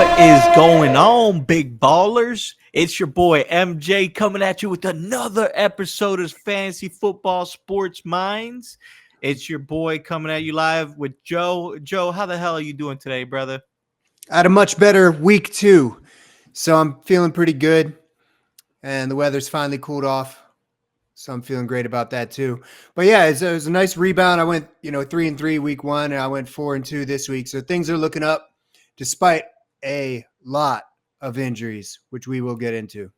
What is going on, big ballers? It's your boy MJ coming at you with another episode of Fantasy Football Sports Minds. It's your boy coming at you live with Joe. Joe, how the hell are you doing today, brother? I had a much better week 2, so I'm feeling pretty good, and the weather's finally cooled off, so I'm feeling great about that too. But yeah, it was a nice rebound. I went 3-3 week 1, and I went 4-2 this week, so things are looking up despite a lot of injuries, which we will get into.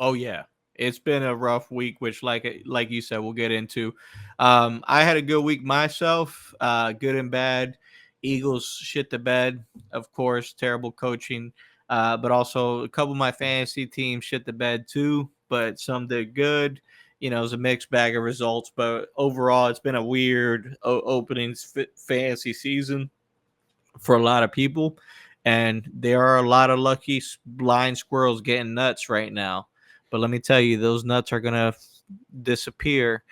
Oh yeah, it's been a rough week, which like you said, we'll get into. I had a good week myself, good and bad. Eagles shit the bed, of course, terrible coaching, but also a couple of my fantasy teams shit the bed too, but some did good. You know, it was a mixed bag of results, but overall, it's been a weird opening fantasy season for a lot of people, and there are a lot of lucky blind squirrels getting nuts right now. But let me tell you, those nuts are gonna disappear,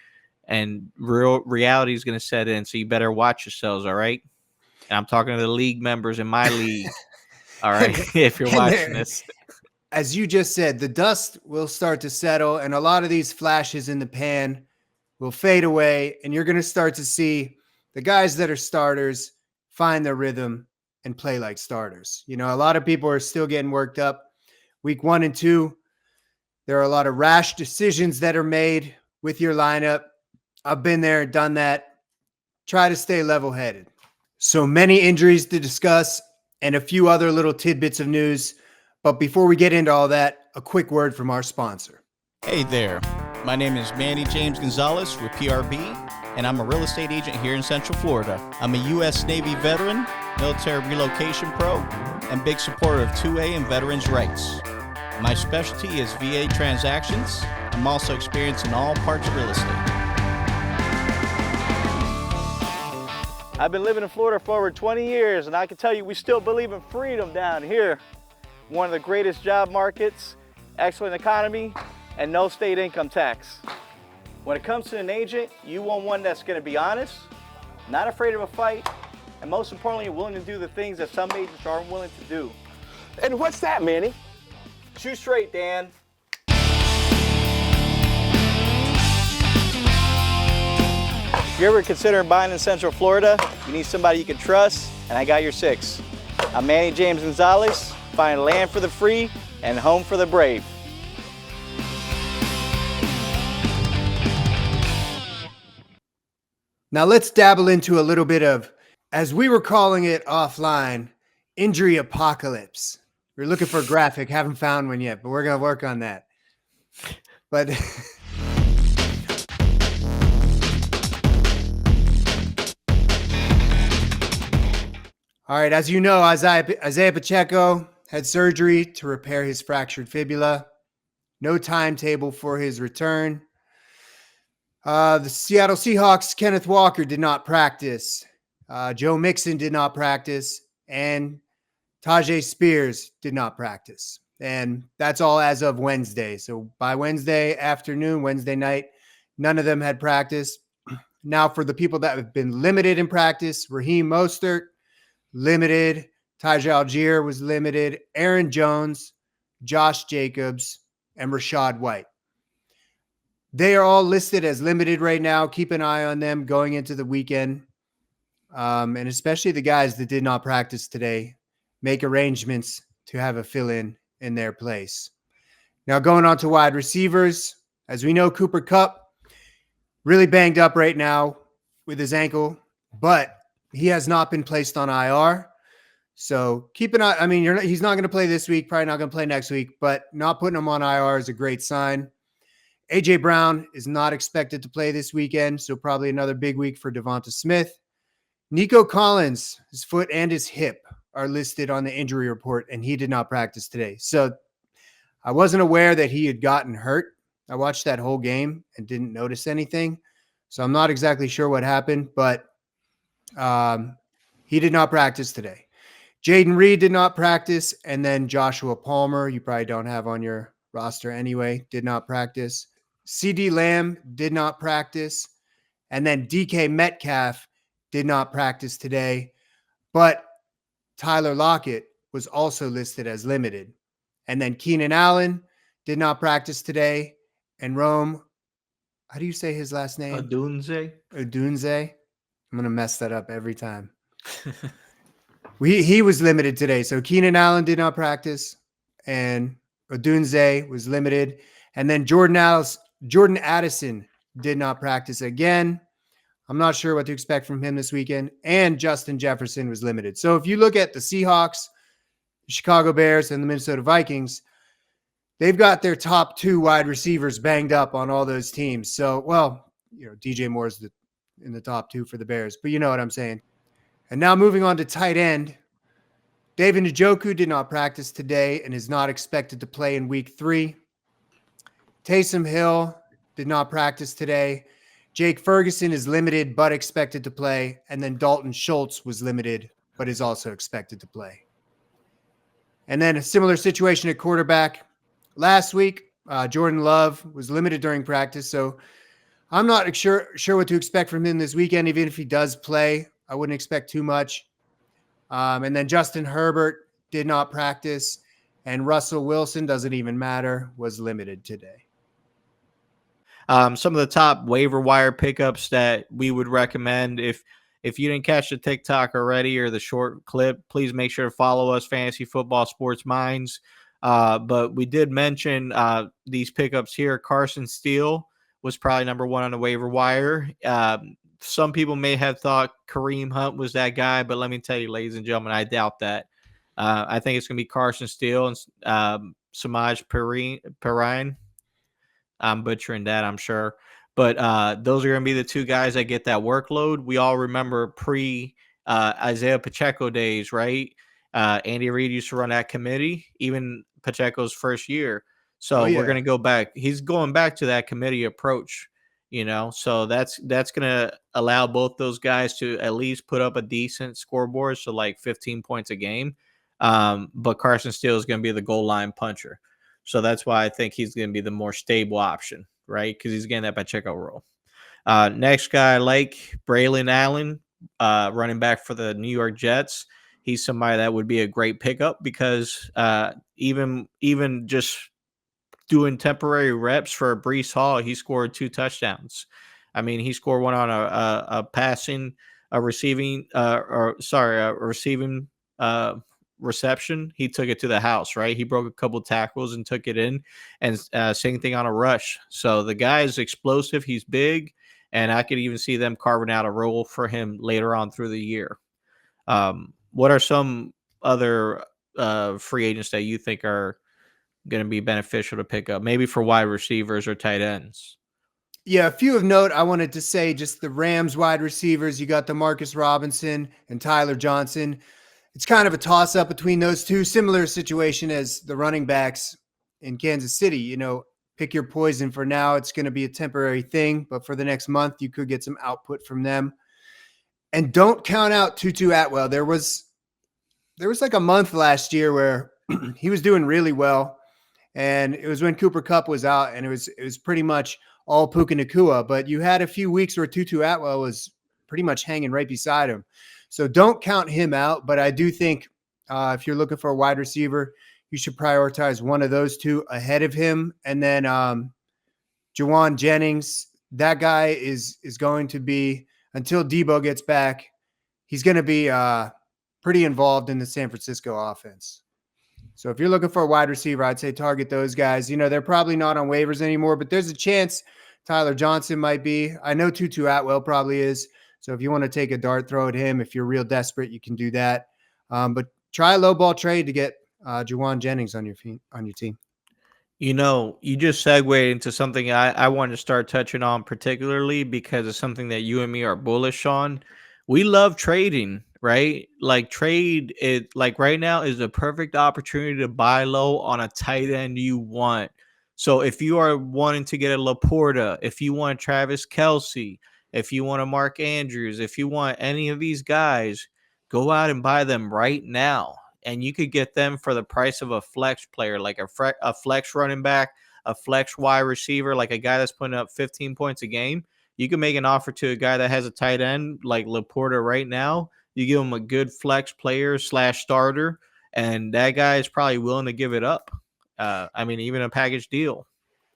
and real reality is gonna set in. So you better watch yourselves, all right? And I'm talking to the league members in my league, all right? If you're watching this, as you just said, the dust will start to settle, and a lot of these flashes in the pan will fade away, and you're going to start to see the guys that are starters find their rhythm and play like starters. You know, a lot of people are still getting worked up. Week 1 and 2, there are a lot of rash decisions that are made with your lineup. I've been there, done that. Try to stay level-headed. So many injuries to discuss and a few other little tidbits of news. But before we get into all that, a quick word from our sponsor. Hey there, my name is Manny James Gonzalez with PRB, and I'm a real estate agent here in Central Florida. I'm a U.S. Navy veteran, military relocation pro, and big supporter of 2A and veterans' rights. My specialty is VA transactions. I'm also experienced in all parts of real estate. I've been living in Florida for over 20 years, and I can tell you we still believe in freedom down here. One of the greatest job markets, excellent economy, and no state income tax. When it comes to an agent, you want one that's going to be honest, not afraid of a fight, and most importantly, willing to do the things that some agents aren't willing to do. And what's that, Manny? Shoot straight, Dan. If you're ever considering buying in Central Florida, you need somebody you can trust, and I got your 6. I'm Manny James Gonzalez. Find land for the free and home for the brave. Now let's dabble into a little bit of, as we were calling it offline, injury apocalypse. We're looking for a graphic, haven't found one yet, but we're going to work on that. But all right, as you know, Isaiah Pacheco had surgery to repair his fractured fibula. No timetable for his return. The Seattle Seahawks, Kenneth Walker did not practice. Joe Mixon did not practice. And Tajay Spears did not practice. And that's all as of Wednesday. So by Wednesday afternoon, Wednesday night, none of them had practice. Now for the people that have been limited in practice, Raheem Mostert, limited. Tajay Algier was limited. Aaron Jones, Josh Jacobs, and Rachaad White. They are all listed as limited right now. Keep an eye on them going into the weekend. And especially the guys that did not practice today, make arrangements to have a fill-in in their place. Now going on to wide receivers. As we know, Cooper Kupp really banged up right now with his ankle, but he has not been placed on IR. So keep an eye. I mean, he's not going to play this week, probably not going to play next week, but not putting him on IR is a great sign. A.J. Brown is not expected to play this weekend, so probably another big week for Devonta Smith. Nico Collins, his foot and his hip are listed on the injury report, and he did not practice today. So I wasn't aware that he had gotten hurt. I watched that whole game and didn't notice anything. So I'm not exactly sure what happened, but he did not practice today. Jaden Reed did not practice, and then Joshua Palmer, you probably don't have on your roster anyway, did not practice. CD Lamb did not practice, and then DK Metcalf did not practice today, but Tyler Lockett was also listed as limited. And then Keenan Allen did not practice today. And Rome, how do you say his last name? Odunze. Odunze. I'm going to mess that up every time. He was limited today. So Keenan Allen did not practice, and Odunze was limited. And then Jordan Addison did not practice again. I'm not sure what to expect from him this weekend. And Justin Jefferson was limited. So if you look at the Seahawks, the Chicago Bears, and the Minnesota Vikings, they've got their top 2 wide receivers banged up on all those teams. So, well, DJ Moore's in the top 2 for the Bears, but you know what I'm saying. And now moving on to tight end, David Njoku did not practice today and is not expected to play in week 3. Taysom Hill did not practice today. Jake Ferguson is limited but expected to play. And then Dalton Schultz was limited but is also expected to play. And then a similar situation at quarterback. Last week, Jordan Love was limited during practice. So I'm not sure what to expect from him this weekend. Even if he does play, I wouldn't expect too much. And then Justin Herbert did not practice. And Russell Wilson, doesn't even matter, was limited today. Some of the top waiver wire pickups that we would recommend, if you didn't catch the TikTok already or the short clip, please make sure to follow us, Fantasy Football Sports Minds. But we did mention these pickups here. Carson Steele was probably number 1 on the waiver wire. Some people may have thought Kareem Hunt was that guy, but let me tell you, ladies and gentlemen, I doubt that. I think it's going to be Carson Steele and Samaj Perrine. I'm butchering that, I'm sure. But those are going to be the 2 guys that get that workload. We all remember Isaiah Pacheco days, right? Andy Reid used to run that committee, even Pacheco's first year. So we're going to go back. He's going back to that committee approach, So that's going to allow both those guys to at least put up a decent scoreboard, so like 15 points a game. But Carson Steele is going to be the goal line puncher. So that's why I think he's going to be the more stable option, right? Because he's getting that Pacheco role. Next guy, like Braylon Allen, running back for the New York Jets. He's somebody that would be a great pickup because even just doing temporary reps for Breece Hall, he scored 2 touchdowns. I mean, he scored one on a receiving reception. He took it to the house, right? He broke a couple tackles and took it in, and same thing on a rush. So the guy is explosive. He's big, and I could even see them carving out a role for him later on through the year. What are some other free agents that you think are going to be beneficial to pick up, maybe for wide receivers or tight ends? Yeah, a few of note. I wanted to say just the Rams wide receivers. You got Demarcus Robinson and Tyler Johnson. It's kind of a toss-up between those 2. Similar situation as the running backs in Kansas City. Pick your poison for now. It's going to be a temporary thing, but for the next month, you could get some output from them. And don't count out Tutu Atwell. There was like a month last year where he was doing really well, and it was when Cooper Kupp was out, and it was pretty much all Puka Nacua. But you had a few weeks where Tutu Atwell was pretty much hanging right beside him. So don't count him out, but I do think if you're looking for a wide receiver, you should prioritize one of those 2 ahead of him. And then Jawan Jennings, that guy is going to be, until Debo gets back, he's going to be pretty involved in the San Francisco offense. So if you're looking for a wide receiver, I'd say target those guys. They're probably not on waivers anymore, but there's a chance Tyler Johnson might be. I know Tutu Atwell probably is. So if you want to take a dart throw at him, if you're real desperate, you can do that. But try a low ball trade to get Jawan Jennings on your team. You just segued into something I wanted to start touching on, particularly because it's something that you and me are bullish on. We love trading, right? Like right now is the perfect opportunity to buy low on a tight end you want. So if you are wanting to get a Laporta, if you want Travis Kelce, if you want a Mark Andrews, if you want any of these guys, go out and buy them right now. And you could get them for the price of a flex player, like a flex running back, a flex wide receiver, like a guy that's putting up 15 points a game. You can make an offer to a guy that has a tight end like Laporta right now. You give him a good flex player / starter, and that guy is probably willing to give it up. I mean, even a package deal.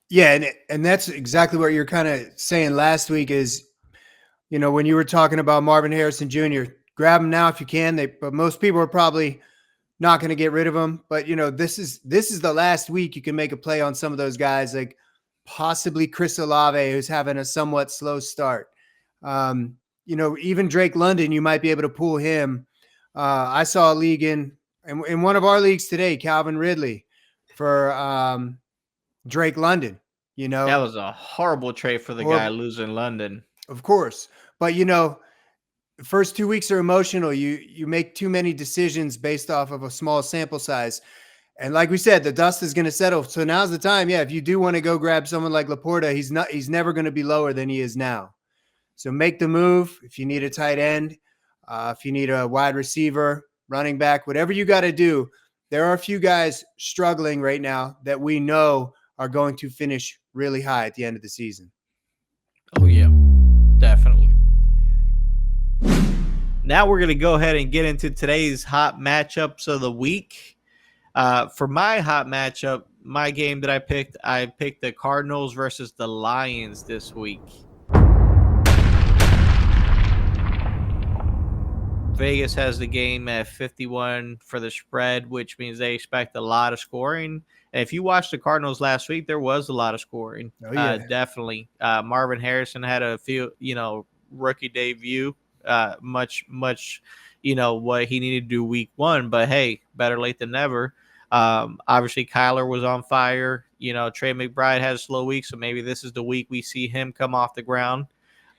Yeah, and that's exactly what you're kind of saying last week is, when you were talking about Marvin Harrison Jr., grab him now if you can. But most people are probably not going to get rid of him. But this is the last week you can make a play on some of those guys, like possibly Chris Olave, who's having a somewhat slow start. Even Drake London, you might be able to pull him. I saw a league in one of our leagues today, Calvin Ridley for Drake London. That was a horrible trade for the guy losing London. Of course. But, the first 2 weeks are emotional. You make too many decisions based off of a small sample size. And like we said, the dust is going to settle. So now's the time. Yeah, if you do want to go grab someone like Laporta, he's never going to be lower than he is now. So make the move. If you need a tight end, if you need a wide receiver, running back, whatever you got to do, there are a few guys struggling right now that we know are going to finish really high at the end of the season. Oh, yeah, definitely. Now we're going to go ahead and get into today's hot matchups of the week. For my hot matchup, my game that I picked the Cardinals versus the Lions this week. Vegas has the game at 51 for the spread, which means they expect a lot of scoring. And if you watched the Cardinals last week, there was a lot of scoring. Oh, yeah. Definitely. Marvin Harrison had a few, rookie debut. Much, what he needed to do week one. But, hey, better late than never. Obviously, Kyler was on fire. Trey McBride had a slow week, so maybe this is the week we see him come off the ground.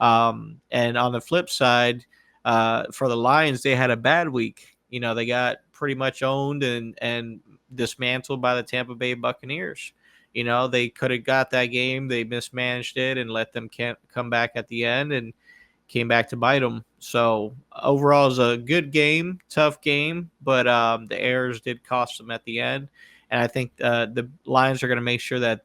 And on the flip side, for the Lions, they had a bad week. They got pretty much owned and dismantled by the Tampa Bay Buccaneers. They could have got that game. They mismanaged it and let them come back at the end and came back to bite them. So overall, it's a good game, tough game, but the errors did cost them at the end. And I think the Lions are going to make sure that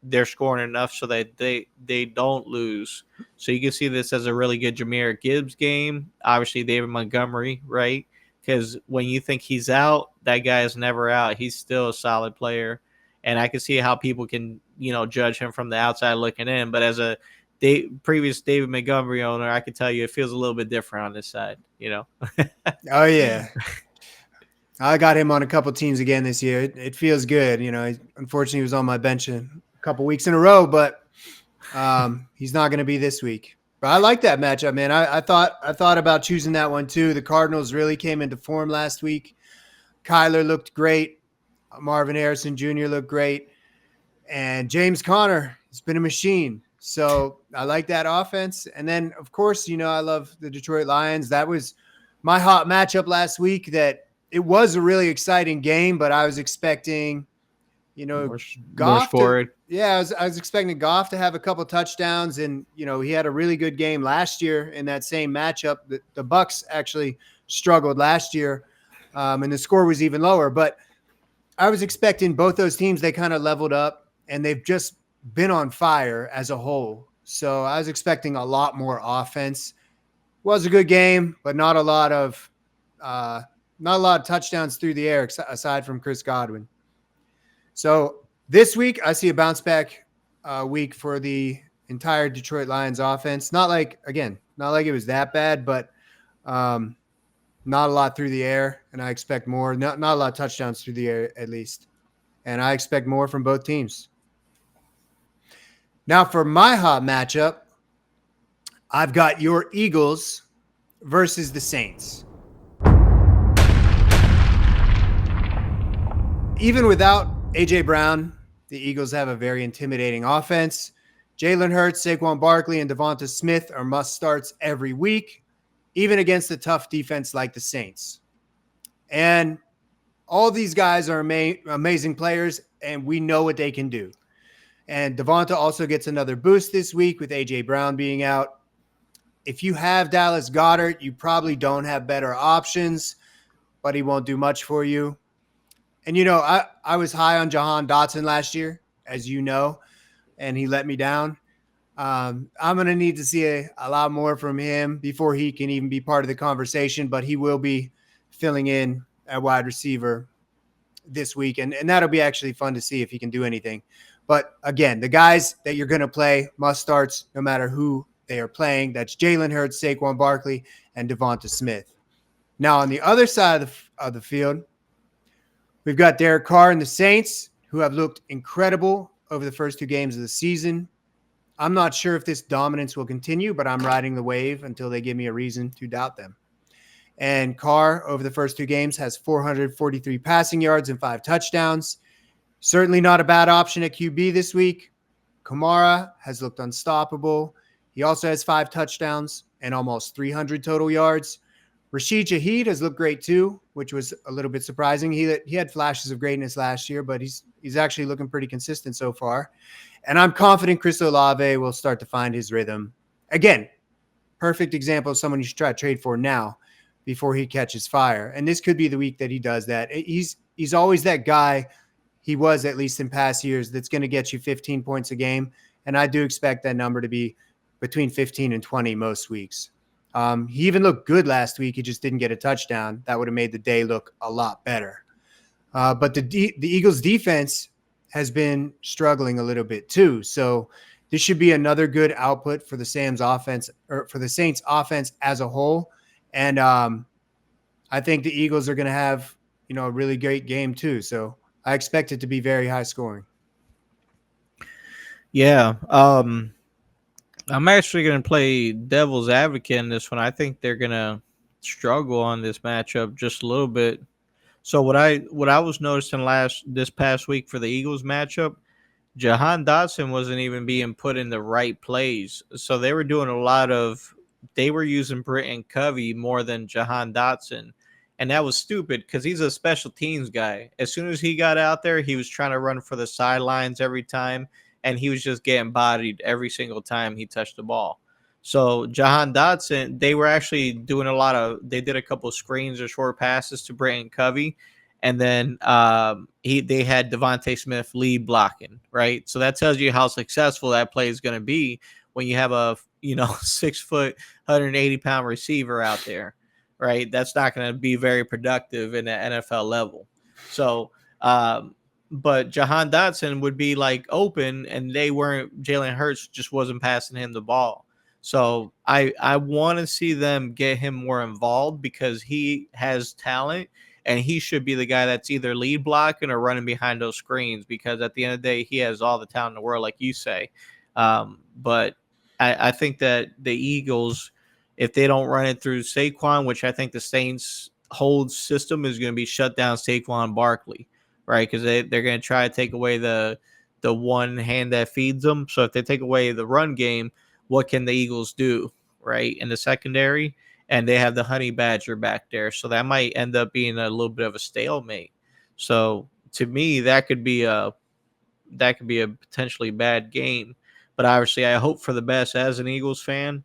they're scoring enough so that they don't lose. So you can see this as a really good Jahmyr Gibbs game. Obviously, David Montgomery, right? Because when you think he's out, that guy is never out. He's still a solid player. And I can see how people can, judge him from the outside looking in. But as a previous David Montgomery owner, I can tell you it feels a little bit different on this side, Oh, yeah. I got him on a couple teams again this year. It feels good. Unfortunately, he was on my bench a couple weeks in a row, but he's not going to be this week. But I like that matchup, man. I thought about choosing that one too. The Cardinals really came into form last week. Kyler looked great. Marvin Harrison Jr. looked great. And James Conner has been a machine. So I like that offense. And then, of course, I love the Detroit Lions. That was my hot matchup last week. That it was a really exciting game, but I was expecting, Goff forward. I was expecting Goff to have a couple touchdowns, and he had a really good game last year in that same matchup. The Bucs actually struggled last year, and the score was even lower. But I was expecting both those teams. They kind of leveled up, and they've just been on fire as a whole. So I was expecting a lot more offense. It was a good game, but not a lot of touchdowns through the air aside from Chris Godwin. So this week I see a bounce back week for the entire Detroit Lions offense. Not like it was that bad, but not a lot through the air, and I expect more. Not a lot of touchdowns through the air, at least. And I expect more from both teams. Now for my hot matchup, I've got your Eagles versus the Saints. Even without A.J. Brown, the Eagles have a very intimidating offense. Jalen Hurts, Saquon Barkley, and Devonta Smith are must-starts every week, even against a tough defense like the Saints. And all these guys are amazing players, and we know what they can do. And Devonta also gets another boost this week with A.J. Brown being out. If you have Dallas Goedert, you probably don't have better options, but he won't do much for you. And, I was high on Jahan Dotson last year, as you know, and he let me down. I'm going to need to see a lot more from him before he can even be part of the conversation, but he will be filling in at wide receiver this week, and that'll be actually fun to see if he can do anything. But again, the guys that you're going to play must starts no matter who they are playing. That's Jalen Hurts, Saquon Barkley, and Devonta Smith. Now, on the other side of the field, we've got Derek Carr and the Saints, who have looked incredible over the first 2 games of the season. I'm not sure if this dominance will continue, but I'm riding the wave until they give me a reason to doubt them. And Carr, over the first 2 games, has 443 passing yards and 5 touchdowns. Certainly not a bad option at QB this week. Kamara has looked unstoppable. He also has 5 touchdowns and almost 300 total yards. Rashid Shaheed has looked great too, which was a little bit surprising. He had flashes of greatness last year, but he's actually looking pretty consistent so far. And I'm confident Chris Olave will start to find his rhythm. Again, perfect example of someone you should try to trade for now before he catches fire. And this could be the week that he does that. He's always that guy, he was at least in past years, that's going to get you 15 points a game. And I do expect that number to be between 15 and 20 most weeks. He even looked good last week. He just didn't get a touchdown. That would have made the day look a lot better. But the Eagles defense has been struggling a little bit too. So this should be another good output for the Saints offense as a whole. And I think the Eagles are going to have, a really great game too. So I expect it to be very high scoring. Yeah. I'm actually going to play devil's advocate in this one. I think they're going to struggle on this matchup just a little bit. So what I was noticing this past week for the Eagles matchup, Jahan Dotson wasn't even being put in the right plays. So they were doing they were using Britton Covey more than Jahan Dotson. And that was stupid because he's a special teams guy. As soon as he got out there, he was trying to run for the sidelines every time. And he was just getting bodied every single time he touched the ball. So Jahan Dotson, they were actually doing they did a couple of screens or short passes to Britton Covey. And then they had Devontae Smith lead blocking, right? So that tells you how successful that play is going to be when you have a 6 foot, 180-pound receiver out there, right? That's not going to be very productive in the NFL level. So, but Jahan Dotson would be like open, and Jalen Hurts just wasn't passing him the ball. So I want to see them get him more involved because he has talent, and he should be the guy that's either lead blocking or running behind those screens, because at the end of the day, he has all the talent in the world, like you say. But I think that the Eagles, if they don't run it through Saquon, which I think the Saints' whole system is going to be shut down Saquon Barkley, right? Because they're going to try to take away the one hand that feeds them. So if they take away the run game, what can the Eagles do, right, in the secondary? And they have the Honey Badger back there. So that might end up being a little bit of a stalemate. So to me, that could be a potentially bad game. But obviously, I hope for the best as an Eagles fan.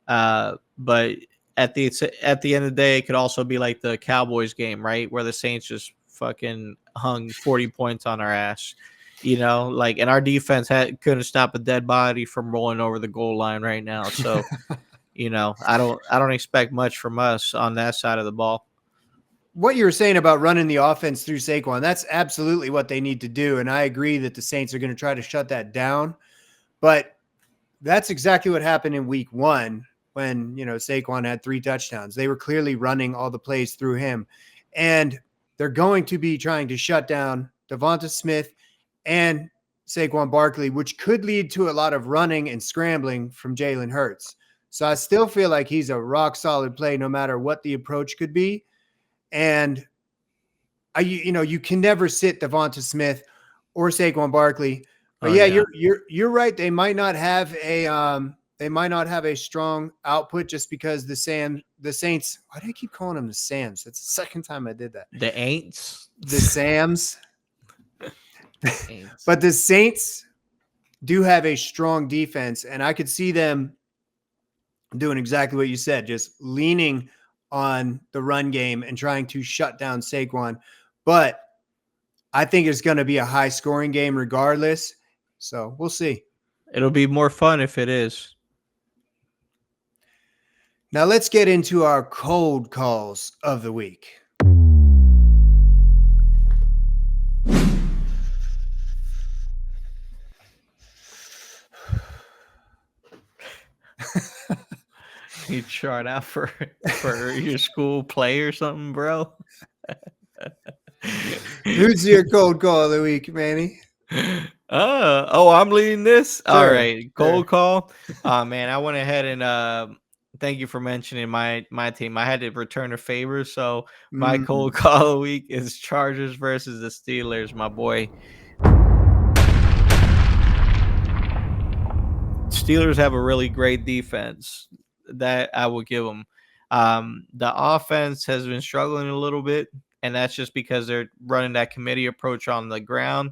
But at the end of the day, it could also be like the Cowboys game, right, where the Saints just fucking hung 40 points on our ass, and our defense couldn't stop a dead body from rolling over the goal line right now. So, I don't expect much from us on that side of the ball. What you were saying about running the offense through Saquon, that's absolutely what they need to do. And I agree that the Saints are going to try to shut that down. But that's exactly what happened in week 1 when, Saquon had 3 touchdowns. They were clearly running all the plays through him. And they're going to be trying to shut down Devonta Smith and Saquon Barkley, which could lead to a lot of running and scrambling from Jalen Hurts. So I still feel like he's a rock solid play no matter what the approach could be. And you can never sit Devonta Smith or Saquon Barkley. But you're right. They might not have a strong output just because the Saints. Why do I keep calling them the Sams? That's the second time I did that. The Aints, the Sams. But the Saints do have a strong defense, and I could see them doing exactly what you said, just leaning on the run game and trying to shut down Saquon. But I think it's going to be a high-scoring game regardless. So we'll see. It'll be more fun if it is. Now let's get into our cold calls of the week. You chart out for your school play or something, bro. Who's your cold call of the week, Manny? I'm leading this. All Sure, right, cold call. Man, I went ahead and thank you for mentioning my team. I had to return a favor, so my cold call of the week is Chargers versus the Steelers. My boy. Steelers have a really great defense that I will give them. The offense has been struggling a little bit, and that's just because they're running that committee approach on the ground.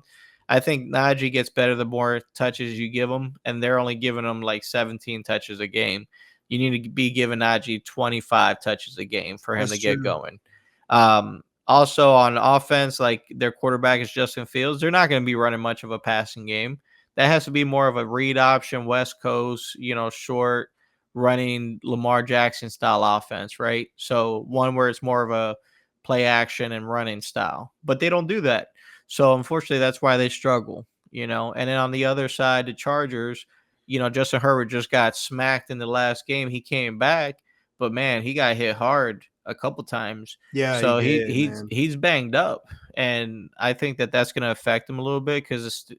I think Najee gets better the more touches you give him, and they're only giving him like 17 touches a game. You need to be giving Najee 25 touches a game for him to get going. Also on offense, like their quarterback is Justin Fields. They're not going to be running much of a passing game. That has to be more of a read option, West Coast, short running Lamar Jackson style offense, right? So one where it's more of a play action and running style, but they don't do that. So unfortunately, that's why they struggle, And then on the other side, the Chargers, Justin Herbert just got smacked in the last game. He came back, but man, he got hit hard a couple times. Yeah, So he did, he's banged up, and I think that's going to affect him a little bit because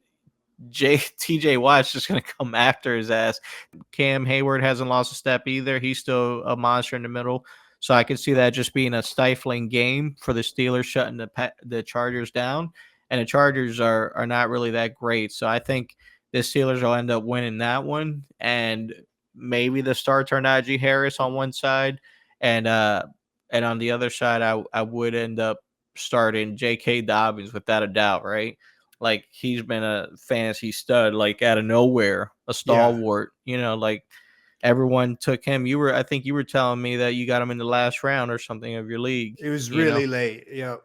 TJ Watt's just going to come after his ass. Cam Hayward hasn't lost a step either. He's still a monster in the middle. So I could see that just being a stifling game for the Steelers shutting the Chargers down. And the Chargers are not really that great. So I think the Steelers will end up winning that one. And maybe the starter Najee Harris on one side. And on the other side, I would end up starting J.K. Dobbins without a doubt, right? Like he's been a fantasy stud, like out of nowhere, a stalwart. Like everyone took him. I think you were telling me that you got him in the last round or something of your league. It was really late. Yep.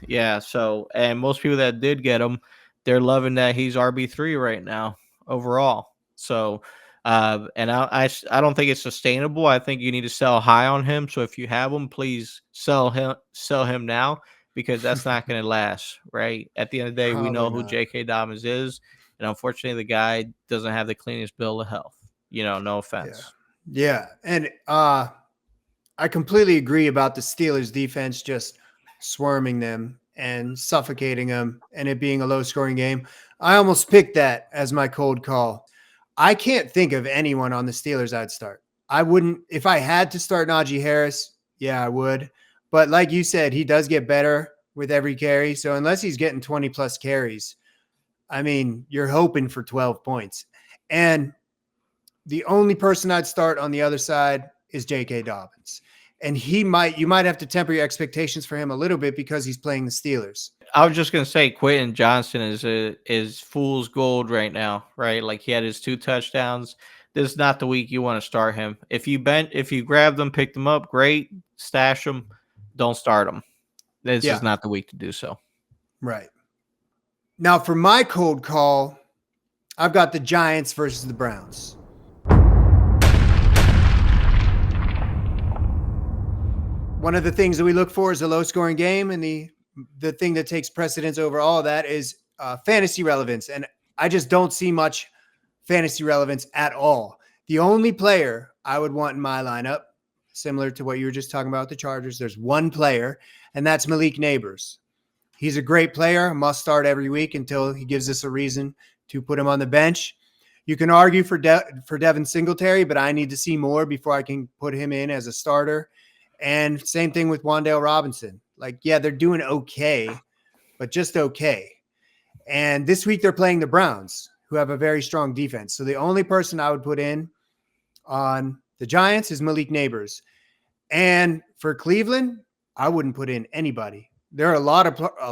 Yeah. So, and most people that did get him, they're loving that he's RB3 right now overall. So, and I don't think it's sustainable. I think you need to sell high on him. So if you have him, please sell him now, because that's not going to last, right? At the end of the day, we know who J.K. Dobbins is, and unfortunately, the guy doesn't have the cleanest bill of health. No offense. Yeah. And I completely agree about the Steelers defense just swarming them and suffocating them and it being a low-scoring game. I almost picked that as my cold call. I can't think of anyone on the Steelers I'd start. I wouldn't – if I had to start Najee Harris, yeah, I would. But like you said, he does get better with every carry. So unless he's getting 20-plus carries, I mean, you're hoping for 12 points. And the only person I'd start on the other side is J.K. Dobbins. And you might have to temper your expectations for him a little bit because he's playing the Steelers. I was just going to say Quentin Johnson is fool's gold right now, right? Like he had his 2 touchdowns. This is not the week you want to start him. If you grabbed them, picked them up, great. Stash them. Don't start them. This is not the week to do so. Right. Now for my cold call, I've got the Giants versus the Browns. One of the things that we look for is a low-scoring game, and the thing that takes precedence over all of that is fantasy relevance. And I just don't see much fantasy relevance at all. The only player I would want in my lineup, similar to what you were just talking about with the Chargers, there's one player, and that's Malik Neighbors. He's a great player, must start every week until he gives us a reason to put him on the bench. You can argue for Devin Singletary, but I need to see more before I can put him in as a starter. And same thing with Wan'Dale Robinson. Like, yeah, they're doing okay, but just okay. And this week they're playing the Browns, who have a very strong defense. So the only person I would put in on the Giants is Malik Neighbors. And for Cleveland, I wouldn't put in anybody. There are a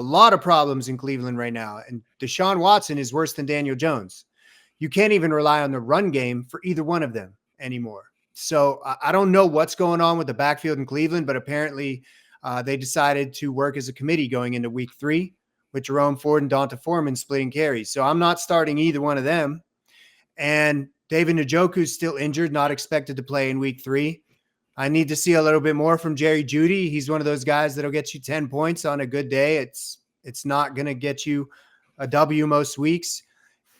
lot of problems in Cleveland right now. And Deshaun Watson is worse than Daniel Jones. You can't even rely on the run game for either one of them anymore. So I don't know what's going on with the backfield in Cleveland, but apparently they decided to work as a committee going into week 3 with Jerome Ford and Donta Foreman splitting carries. So I'm not starting either one of them. And David Njoku's still injured, not expected to play in week 3. I need to see a little bit more from Jerry Jeudy. He's one of those guys that'll get you 10 points on a good day. It's not going to get you a W most weeks.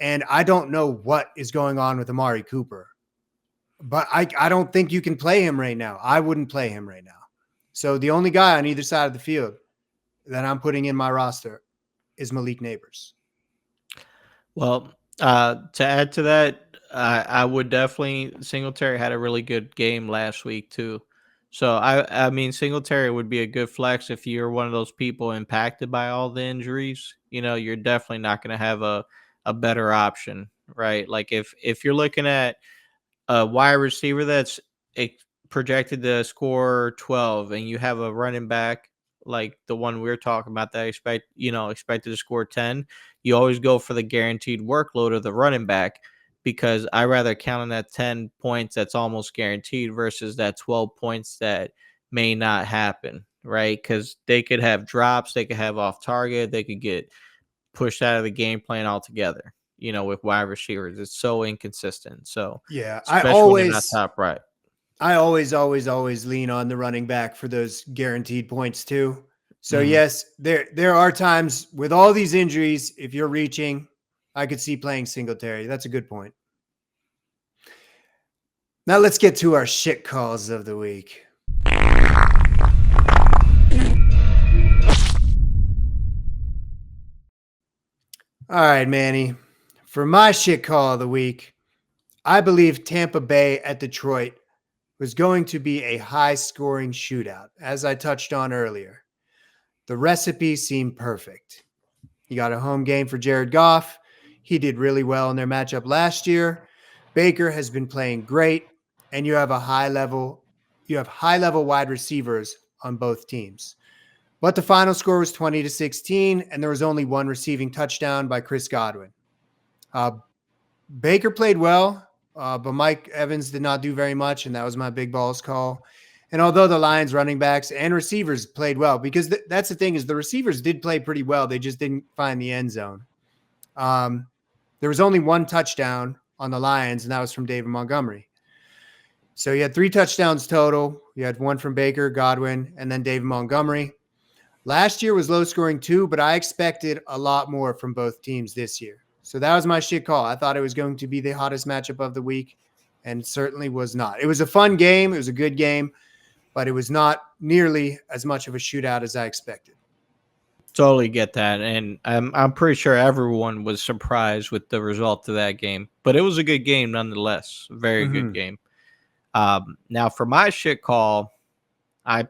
And I don't know what is going on with Amari Cooper. but I don't think you can play him right now. I wouldn't play him right now. So the only guy on either side of the field that I'm putting in my roster is Malik Neighbors. Well, to add to that, I would definitely Singletary had a really good game last week too. So I mean Singletary would be a good flex if you're one of those people impacted by all the injuries. You know, you're definitely not going to have a better option, right? Like if you're looking at a wide receiver that's projected to score 12 and you have a running back like the one we're talking about that expected to score 10, you always go for the guaranteed workload of the running back, because I rather count on that 10 points that's almost guaranteed versus that 12 points that may not happen, right? Because they could have drops, they could have off target, they could get pushed out of the game plan altogether. With wide receivers, it's so inconsistent. So Yeah, especially when they're not top right. I always lean on the running back for those guaranteed points too. So Mhm. yes, there are times with all these injuries, if you're reaching, I could see playing Singletary. That's a good point. Now let's get to our shit calls of the week. All right, Manny. For my shit call of the week, I believe Tampa Bay at Detroit was going to be a high-scoring shootout, as I touched on earlier. The recipe seemed perfect. You got a home game for Jared Goff. He did really well in their matchup last year. Baker has been playing great, and you have high level wide receivers on both teams. But the final score was 20-16, and there was only one receiving touchdown by Chris Godwin. Baker played well, but Mike Evans did not do very much, and that was my big balls call. And although the Lions running backs and receivers played well, because that's the thing is the receivers did play pretty well, they just didn't find the end zone. There was only one touchdown on the Lions, and that was from David Montgomery. So you had 3 touchdowns total. You had one from Baker, Godwin, and then David Montgomery. Last year was low scoring too, but I expected a lot more from both teams this year. So that was my shit call. I thought it was going to be the hottest matchup of the week, and certainly was not. It was a fun game. It was a good game, but it was not nearly as much of a shootout as I expected. Totally get that, and I'm pretty sure everyone was surprised with the result of that game. But it was a good game nonetheless. Very good game. Now for my shit call, I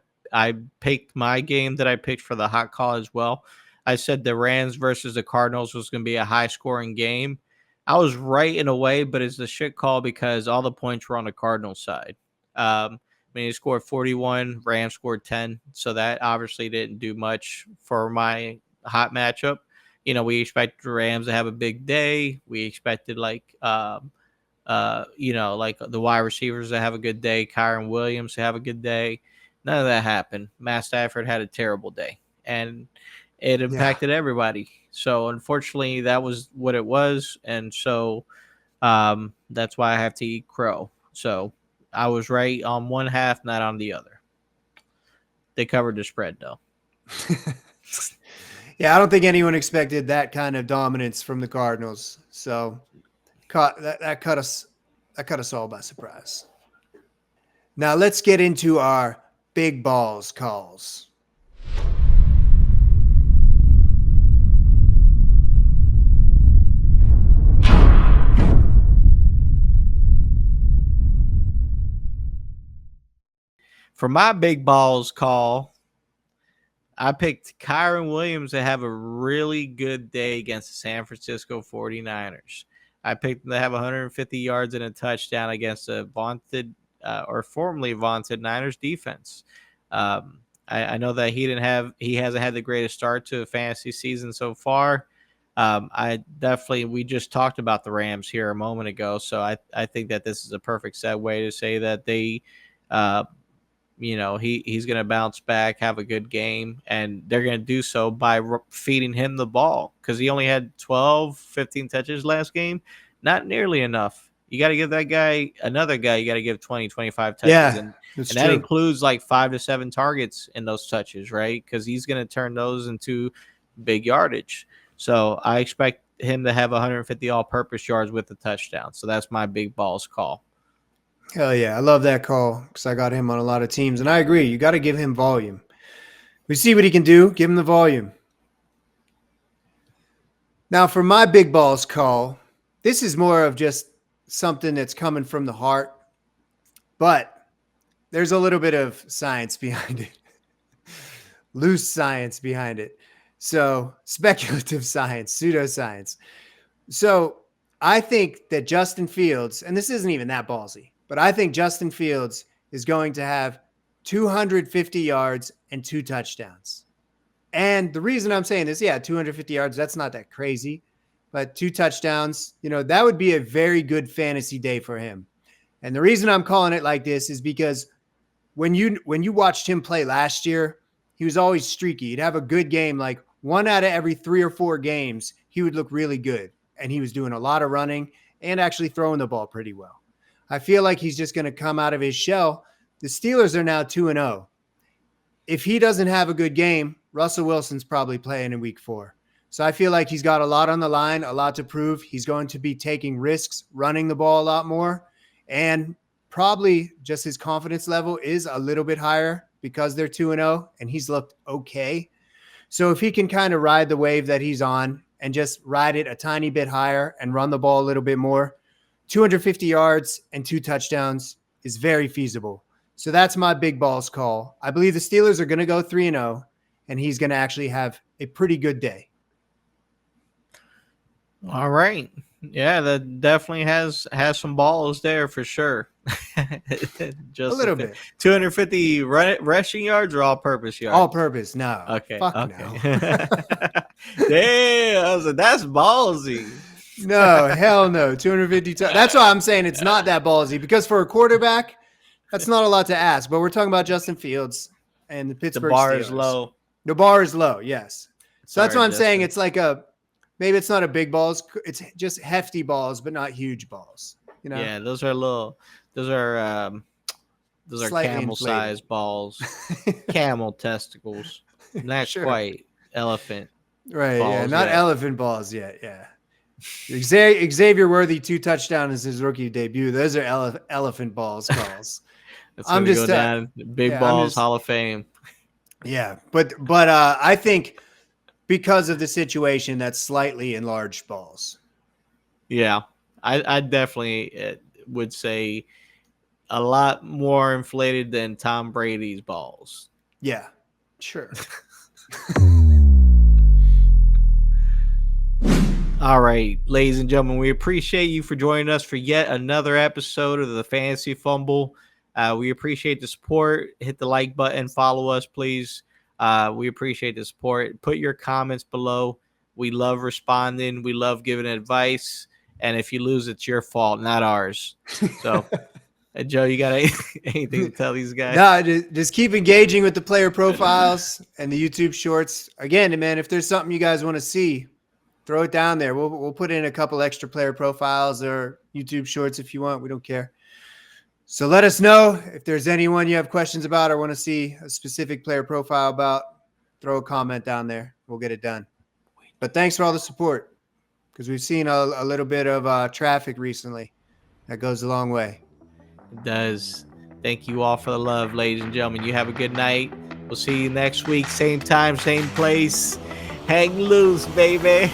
picked my game that I picked for the hot call as well. I said the Rams versus the Cardinals was going to be a high scoring game. I was right in a way, but it's a shit call because all the points were on the Cardinals side. He scored 41, Rams scored 10. So that obviously didn't do much for my hot matchup. We expected the Rams to have a big day. We expected like the wide receivers to have a good day, Kyron Williams to have a good day. None of that happened. Matt Stafford had a terrible day, and it impacted everybody. So unfortunately, that was what it was, and so that's why I have to eat crow. So I was right on one half, not on the other. They covered the spread though. Yeah, I don't think anyone expected that kind of dominance from the Cardinals. So that cut us all by surprise. Now let's get into our big balls calls. For my big balls call, I picked Kyron Williams to have a really good day against the San Francisco 49ers. I picked him to have 150 yards and a touchdown against a vaunted or formerly vaunted Niners defense. I know that he hasn't had the greatest start to a fantasy season so far. We just talked about the Rams here a moment ago, so I think that this is a perfect segue to say that they he's going to bounce back, have a good game, and they're going to do so by feeding him the ball because he only had 12, 15 touches last game. Not nearly enough. You got to give that guy, another guy, you got to give 20, 25 touches. Yeah, and that includes like 5 to 7 targets in those touches, right? Because he's going to turn those into big yardage. So I expect him to have 150 all-purpose yards with a touchdown. So that's my big balls call. Hell yeah. I love that call because I got him on a lot of teams. And I agree. You got to give him volume. We see what he can do. Give him the volume. Now, for my big balls call, this is more of just something that's coming from the heart, but there's a little bit of science behind it, loose science behind it. So, speculative science, pseudoscience. So, I think that Justin Fields, and this isn't even that ballsy, but I think Justin Fields is going to have 250 yards and 2 touchdowns. And the reason I'm saying this, 250 yards, that's not that crazy, but 2 touchdowns, that would be a very good fantasy day for him. And the reason I'm calling it like this is because when you watched him play last year, he was always streaky. He'd have a good game, like 1 out of every 3 or 4 games, he would look really good. And he was doing a lot of running and actually throwing the ball pretty well. I feel like he's just going to come out of his shell. The Steelers are now 2-0. If he doesn't have a good game, Russell Wilson's probably playing in week 4. So I feel like he's got a lot on the line, a lot to prove. He's going to be taking risks, running the ball a lot more, and probably just his confidence level is a little bit higher because they're 2-0 and he's looked okay. So if he can kind of ride the wave that he's on and just ride it a tiny bit higher and run the ball a little bit more, 250 yards and 2 touchdowns is very feasible. So that's my big balls call. I believe the Steelers are going to go 3-0, and he's going to actually have a pretty good day. All right. Yeah, that definitely has some balls there for sure. Just a little bit. 250 rushing yards or all-purpose yards? All-purpose, no. Okay. Fuck okay. no. Damn, I was like, that's ballsy. No, hell no. 250. That's why I'm saying it's not that ballsy, because for a quarterback, that's not a lot to ask. But we're talking about Justin Fields and the Pittsburgh Steelers. The bar Steelers. is low. The bar is low, yes. So that's Sorry, why I'm saying Justin. it's like maybe it's not a big balls. It's just hefty balls, but not huge balls. Yeah, those are Slightly camel-sized balls, camel testicles. Not Sure. quite elephant. Right, balls yeah, not yet. elephant balls yet, yeah. Xavier Worthy 2 touchdowns his rookie debut. Those are elephant balls calls. It's I'm gonna just go down big I'm balls just- Hall of Fame. Yeah, but I think because of the situation, that's slightly enlarged balls. Yeah, I definitely would say a lot more inflated than Tom Brady's balls. Yeah, sure. All right, ladies and gentlemen, we appreciate you for joining us for yet another episode of the Fantasy Fumble. We appreciate the support. Hit the like button. Follow us, please. We appreciate the support. Put your comments below. We love responding. We love giving advice. And if you lose, it's your fault, not ours. So, Joe, you got anything to tell these guys? No, just keep engaging with the player profiles and the YouTube shorts. Again, man, if there's something you guys want to see, throw it down there. We'll put in a couple extra player profiles or YouTube shorts if you want. We don't care. So let us know if there's anyone you have questions about or want to see a specific player profile about. Throw a comment down there. We'll get it done. But thanks for all the support, because we've seen a little bit of traffic recently. That goes a long way. It does. Thank you all for the love, ladies and gentlemen. You have a good night. We'll see you next week. Same time, same place. Hang loose, baby.